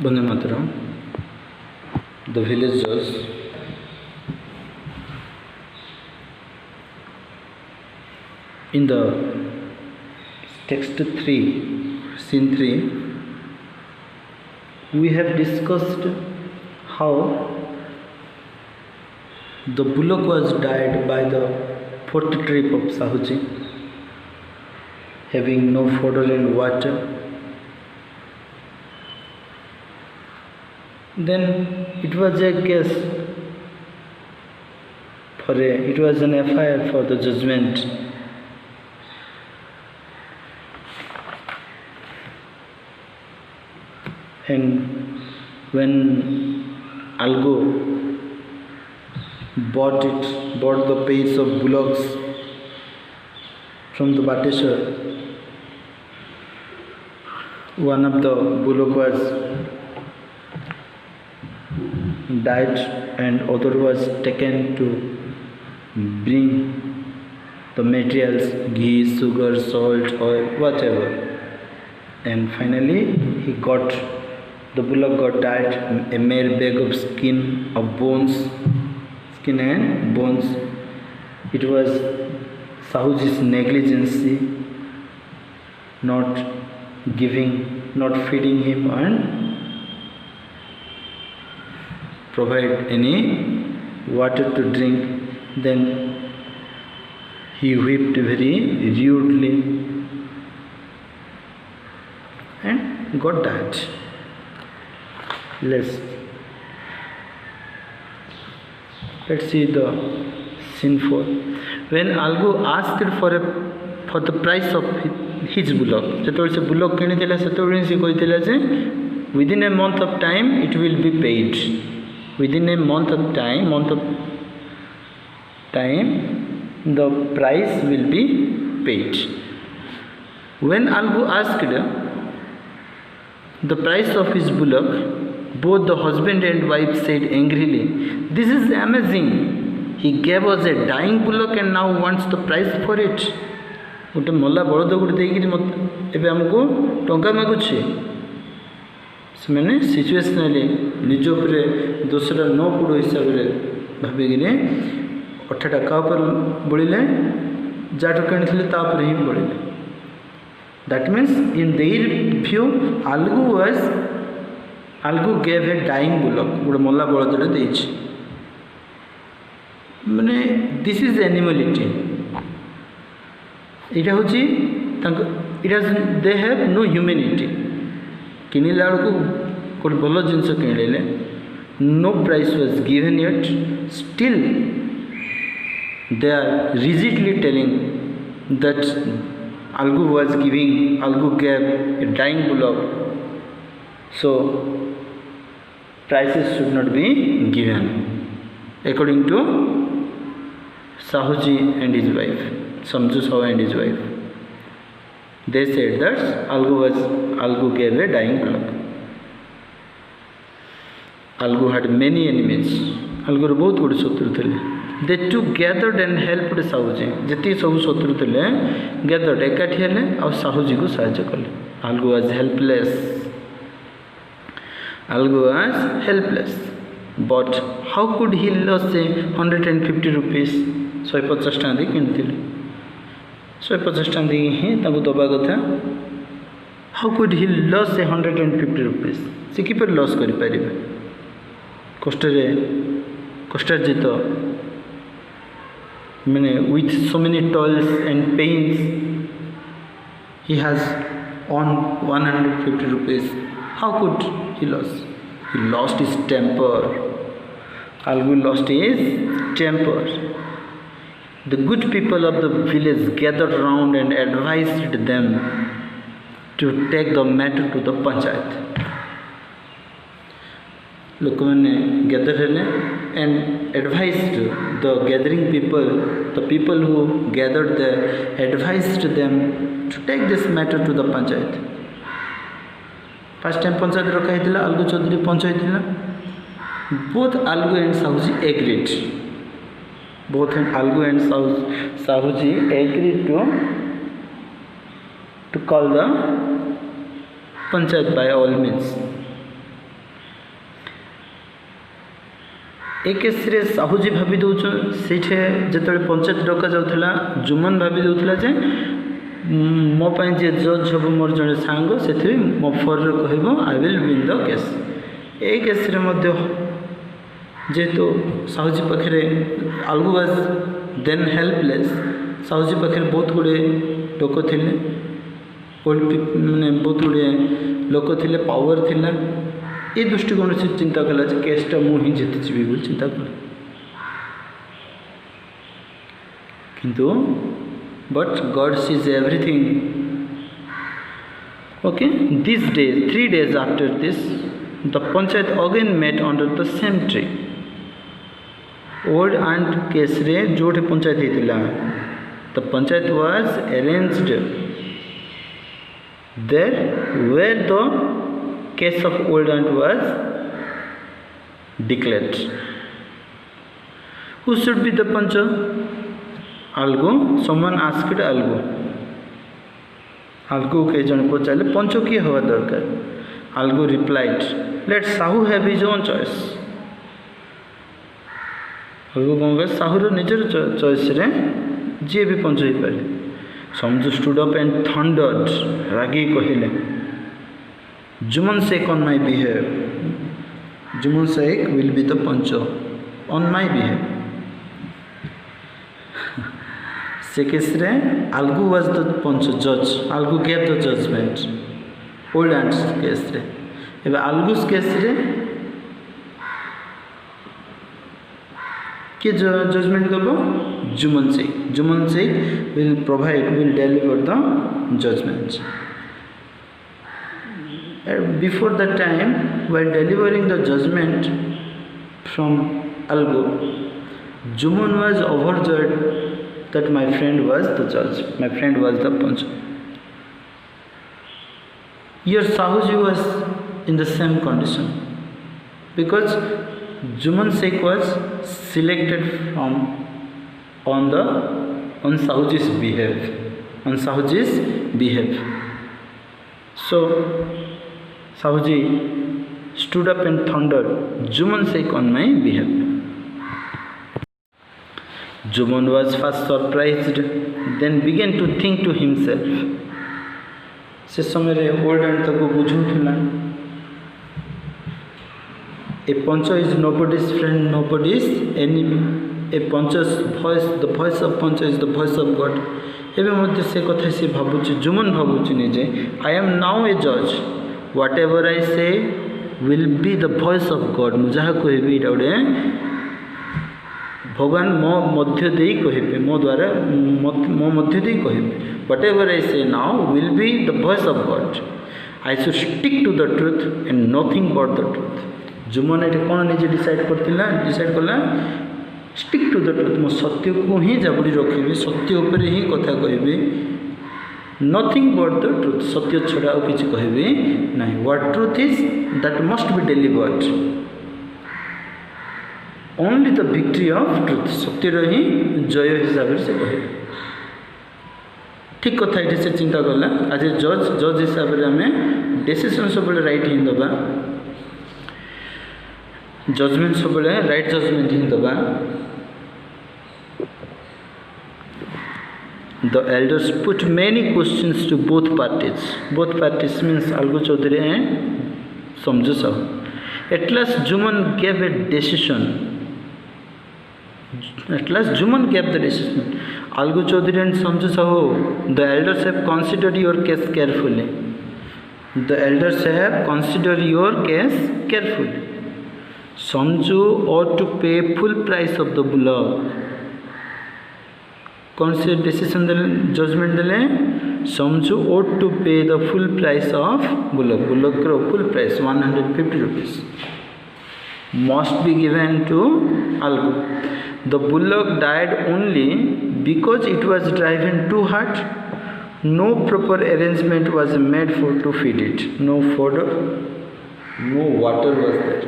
Bande Mataram, the villagers in the text 3, scene 3, we have discussed how the bullock was died by the fourth trip of Sahuji, having no fodder and water. Then it was a case it was an FIR for the judgment. And when Algo bought the pace of bullocks from the Bateshwar, one of the bullock was died and other was taken to bring the materials, ghee, sugar, salt, oil, whatever. And finally the bullock got died, a mere bag of skin and bones. It was Sahuji's negligence, not feeding him and provide any water to drink. Then he wept very rudely and got died. Let's see the scene 4. When Algo asked for the price of his bullock, ଯେତେବେଳେ ସେ bullock କିଣିଥିଲା ସେତେବେଳେ ସେ କହିଥିଲା ଯେ within a month of time it will be paid. Within a month of time the price will be paid. When Algo asked the price of his bullock, both the husband and wife said angrily, "This is amazing. He gave us a dying bullock and now wants the price for it." गोटे मल्ला बलद गोटे देकर मत आमको टंका मागुचे। से situationally निज उपरे दोषटा न पड़ो हिसाब से भाविकी अठाटा क्या बड़े जाट किणी ही बड़े। That means in their view Algo gave a dying bullock, गोटे मल्ला बलदटे देछि। माने दिस इज एनिमलिटी। इटा होची दे हैव नो ह्यूमैनिटी। किणिला बेलू गोटे भल जिनस किणिले, no price was given yet, still they are rigidly telling that Algo gave a dying bullock, so prices should not be given. According to Sahuji and his wife, Samju Sahu and his wife, they said that Algo gave a dying bullock. Algo had many enemies. Algo रो बहुत good शत्रु थे। They too gathered and helped Sahuji. जितनी सब शत्रु थे gathered एकाठी हेले और साहुजी को साहाय्य कले। Algo was helpless. But how could he lose 150 rupees? 150 टका दे किनथिले। 150 टका दे ही ताको दबा कथा। How could he lose 150 rupees? से किपर लॉस करि परिबे? कष्टार्जित माने with so many toils and pains he has earned 150 rupees. How could he lose? He lost his temper. Algo lost his temper. The good people of the village gathered round and advised them to take the matter to the panchayat. लोक मैंने gather हेले and advised the gathering people, the people who gathered there, advised them to take this matter to the panchayat. First time panchayat रखा ही Algo Chaudhary panchayat both Algo and Sahuji agreed. Both Algo and Sahuji agreed to call the panchayat by all means. A case रे साहूजी भाभी दौन से जो पंचायत डका जाऊला जुमन भाभी दौला जे मो जी जज हम मोर जड़े सांग से मो फर कह I will win the case A case जेहेतु साहूजी पाखे आलगू वाज देन हेल्पलेस साहूजी पाखे बहुत गुड़े लोक थे मैंने बहुत गुड़े लोक थे पावर थिला ये दृष्टिकोण से चिंता कला केसटा मुझे जीतिजी बोली चिंता कला किंतु but God sees everything okay this day 3 days after this the panchayat again met under the same tree old aunt case रे जोटे पंचायत होता the panchayat was arranged there where the case of old aunt was declared who should be the panch Algu someone asked Algu कई जन पचारे पंच किए हवा दरकार Algu replied let Sahu have his own choice Algu कौन कह साहूर निजर चॉइस रे जी भी पंच हो पारे समझू स्टूड अप एंड थंडर्ड रागी कहले Jumman Shaikh on my behalf Jumman Shaikh will be the panch on my behalf से केस रे आलगू वाज द पंच जज Algu gave the judgment old aunt's case रे एबे आलगूस केस रे के जजमेंट करबो Jumman Shaikh will provide will deliver the judgment before the time while delivering the judgment from Algo Juman was overjoyed that my friend was the judge, my friend was the punch. Here Sahuji was in the same condition because Juman Sheikh was selected from on Sahuji's behalf. So Sahuji stood up and thundered, Juman Sheikh on my behalf. Juman was first surprised, then began to think to himself. से समय ओल्ड एंड तक बुझुला a panch is nobody's friend nobody's enemy a panch's voice the voice of panch is the voice of God एवं से कथा सी भावुची जुमन भावुची निजे आई एम नाउ ए जज व्हाट एवर आई से will be the voice of God मुझे जहाँ कहबी इटा गोटे भगवान मो मध्य दे कहे मो द्वारा मो मध्य दे कहे what ever I say now will be the voice of God I should stick to the truth and nothing but the truth Jumman ये कौन निजे डिसाइड कला स्टिक टू द ट्रुथ मो सत्य को ही जाबुड़ी रखी सत्य उपर ही कथा कहबी नथिंग बट द ट्रुथ सत्य छड़ा और किसी कहबी ना what truth is that must be delivered only the victory of truth सत्यर ही जय हिसाब से कहे ठीक कथा ये से चिंता कला आज जज हिसाब से आम डिसीजन सब राइट ही दबा जजमेंट सब राइट जजमेंट ही दबा The elders put many questions to both parties. Both parties means Algu Chaudhary and Samju Sahu. At last Juman gave a decision. Algu Chaudhary and Samju Sahu, the elders have considered your case carefully. Samju ought to pay full price of the bullock. कौन से decision judgement दिले समझू ought to pay the full price of bullock full price 150 rupees must be given to Algu. The bullock died only because it was driven too hard. No proper arrangement was made to feed it. No fodder, no water was there.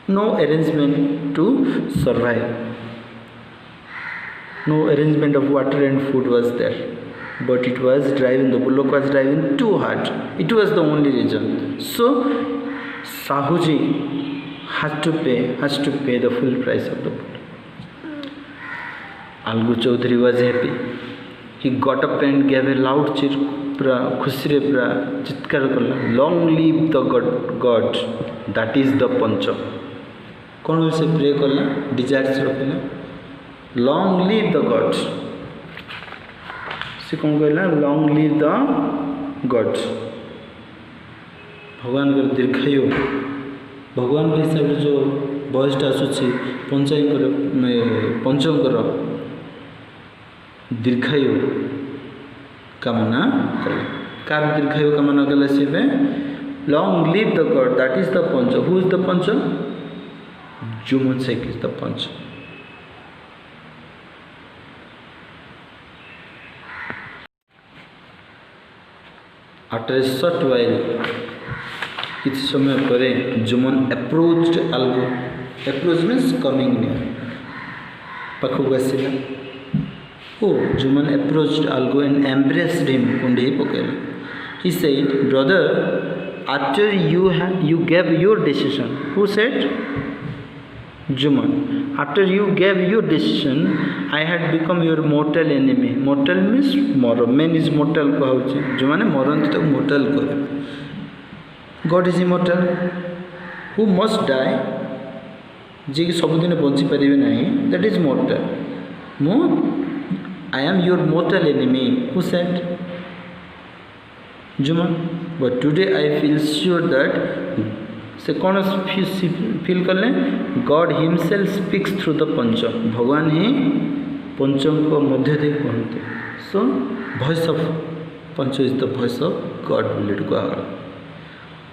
No arrangement to survive. No arrangement of water and food was there, but it was driving, the bullock was driving too hard. It was the only reason. So Sahuji has to pay the full price of the food. Algu Chaudhary was happy. He got up and gave a loud cheer. पूरा खुशी रे पूरा चित्कार कला, long live the God that is the panch. कौन से pray कला, desires रखला, लॉन्ग लिव द गॉड। से कौन कहला, लॉन्ग लिव द गॉड। भगवान को दीर्घायु, भगवान के हिसाब से जो बयसटा आसूँ पंचकर दीर्घायु कामना कले। कार दीर्घायु कामना कले सी long live the God that is the punch. Who is the punch? जुमोत्सेक is the punch. After a short while, किसी समय पर जुमन अप्रोच्ड आल्गो। अप्रोच मीन्स कमिंग नियर, पाखक आसला। Juman approached Algo and embraced him. Kundhi pokela. He said, brother, after you gave your decision. Who said? Juman. After you gave your decision, I had become your mortal enemy. Mortal means moro. Man is mortal कहउछि। Jumane मरन तो mortal कहे। God is immortal. Who must die? जे कि सब दिन bunchy परिबे नहीं, that is mortal. I am your mortal enemy. Who said? Juman. But today I feel sure that से कौन फील कले, God himself speaks through the पंच। भगवान ही पंचों मध्य दे कहते। So voice of punch is the voice of God बोले को आगला।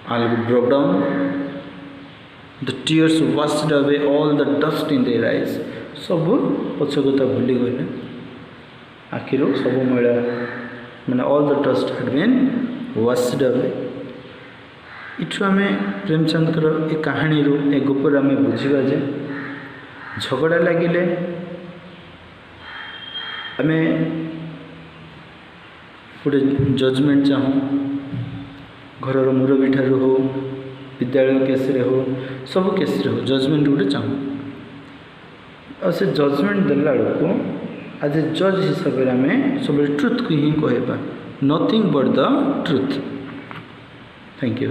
Algo broke down. The tears washed away all the dust in their eyes. सब पछगता भूली गले। आखिर सब मैला मैंने all the dust had been washed away. इठू आम प्रेमचंद्र ए कहानी ए गोपर आम बुझा जे झगड़ा लगिले आम गोटे जजमेंट चाहूँ, घर मुरबी ठारू हो, विद्यालय केस हो, सब केस हो जजमेंट गोटे चाहूँ। और से जजमेंट देला बेलू एज ए जज हिसाब से आम सब ट्रुथ को ही कहबा, nothing but the truth. Thank you.